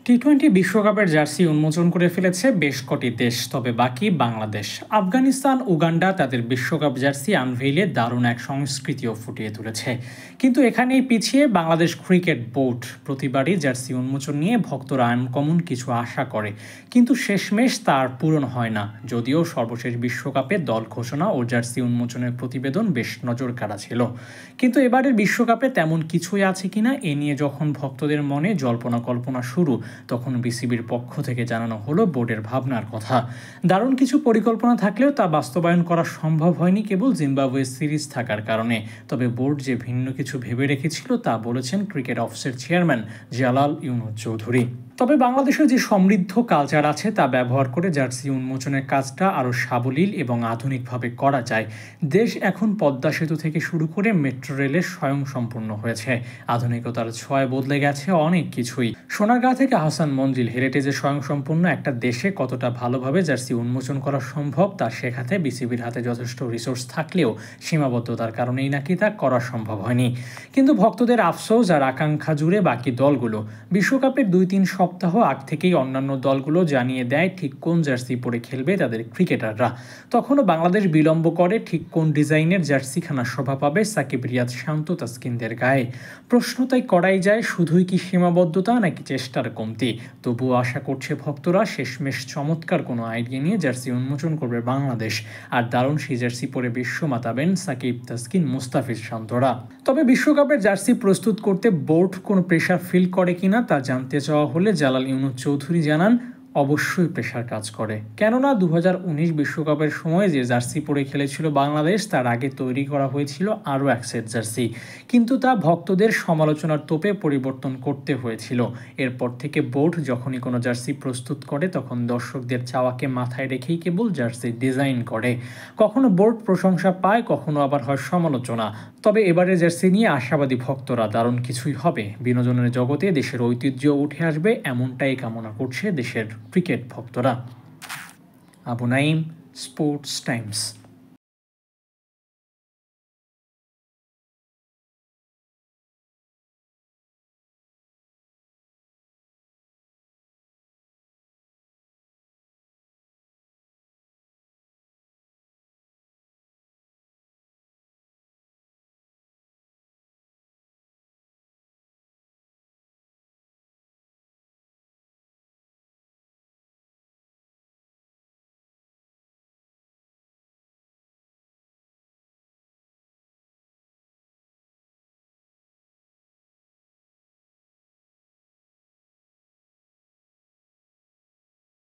T twenty বিশ্বকাপের jersey উন্মোচন করে ফেলেছে বেশ কটি দেশ, তবে বাকি বাংলাদেশ। আফগানিস্তান, উগান্ডা তাদের বিশ্বকাপ জার্সি আনভেইলে দারুণ এক সংস্কৃতিও ফুটিয়ে তুলেছে। কিন্তু এখানেই পিছিয়ে বাংলাদেশ ক্রিকেট বোর্ড। প্রতিবারই জার্সি উন্মোচন নিয়ে ভক্তরা আনকমন কিছু আশা করে, কিন্তু শেষমেশ তার পূরণ হয় না। যদিও সর্বশেষ বিশ্বকাপে দল ঘোষণা ও জার্সি উন্মোচনের প্রতিবেদন বেশ নজরকাড়া ছিল, কিন্তু এবারের বিশ্বকাপে তেমন কিছুই আছে কিনা এ নিয়ে যখন ভক্তদের মনে জল্পনা কল্পনা শুরু, তখন বিসিবির পক্ষ থেকে জানানো হলো বোর্ডের ভাবনার কথা। দারুণ কিছু পরিকল্পনা থাকলেও তা বাস্তবায়ন করা সম্ভব হয়নি কেবল জিম্বাবুয়ে সিরিজ থাকার কারণে। তবে বোর্ড যে ভিন্ন কিছু ভেবে রেখেছিল তা বলেছেন ক্রিকেট অফিসের চেয়ারম্যান জালাল ইউনুস চৌধুরী। তবে বাংলাদেশের যে সমৃদ্ধ কালচার আছে তা ব্যবহার করে জার্সি উন্মোচনের কাজটা আরও সাবলীল এবং আধুনিকভাবে করা যায়। দেশ এখন পদ্মা সেতু থেকে শুরু করে মেট্রো রেলের স্বয়ংসম্পূর্ণ হয়েছে। আধুনিকতার ছোঁয়ায় বদলে গেছে অনেক কিছুই। সোনারগাঁ থেকে হাসান মঞ্জিল হেরিটেজে স্বয়ংসম্পূর্ণ একটা দেশে কতটা ভালোভাবে জার্সি উন্মোচন করা সম্ভব তা শেখাতে বিসিবির হাতে যথেষ্ট রিসোর্স থাকলেও সীমাবদ্ধতার কারণেই নাকি তা করা সম্ভব হয়নি। কিন্তু ভক্তদের আফসোস আর আকাঙ্ক্ষা জুড়ে বাকি দলগুলো। বিশ্বকাপের 2-3 সপ্তাহ আগ থেকেই অন্যান্য দলগুলো জানিয়ে দেয় ঠিক কোন জার্সি পরে খেলবে তাদের ক্রিকেটাররা। তখনও বাংলাদেশ বিলম্ব করে ঠিক কোন ডিজাইনের জার্সিখানা শোভা পাবে সাকিব, রিয়াদ, শান্ত, তাসকিনদের গায়ে। প্রশ্ন তাই করাই যায়, শুধুই কি সীমাবদ্ধতা নাকি চেষ্টার কমতি। তবুও আশা করছে ভক্তরা শেষমেশ চমৎকার কোনো আইডিয়া নিয়ে জার্সি উন্মোচন করবে বাংলাদেশ। আর দারুণ সেই জার্সি পরে বিশ্ব মাতাবেন সাকিব, তাসকিন, মুস্তাফিজ, শান্তরা। তবে বিশ্বকাপের জার্সি প্রস্তুত করতে বোর্ড কোনো প্রেশার ফিল করে কিনা তা জানতে চাওয়া হলে জালাল ইউনুস চৌধুরী জানান, অবশ্যই প্রেশার কাজ করে। কেননা 2019 বিশ্বকাপের সময় যে জার্সি পরে খেলেছিল বাংলাদেশ, তার আগে তৈরি করা হয়েছিল আরও এক সেট জার্সি, কিন্তু তা ভক্তদের সমালোচনার তোপে পরিবর্তন করতে হয়েছিল। এরপর থেকে বোর্ড যখনই কোনো জার্সি প্রস্তুত করে তখন দর্শকদের চাওয়াকে মাথায় রেখেই কেবল জার্সি ডিজাইন করে। কখনো বোর্ড প্রশংসা পায়, কখনো আবার হয় সমালোচনা। তবে এবারে জার্সি নিয়ে আশাবাদী ভক্তরা, দারুণ কিছুই হবে। বিনোদনের জগতে দেশের ঐতিহ্য উঠে আসবে, এমনটাই কামনা করছে দেশের ক্রিকেট ভক্তরা। Abu Naim, sports Times.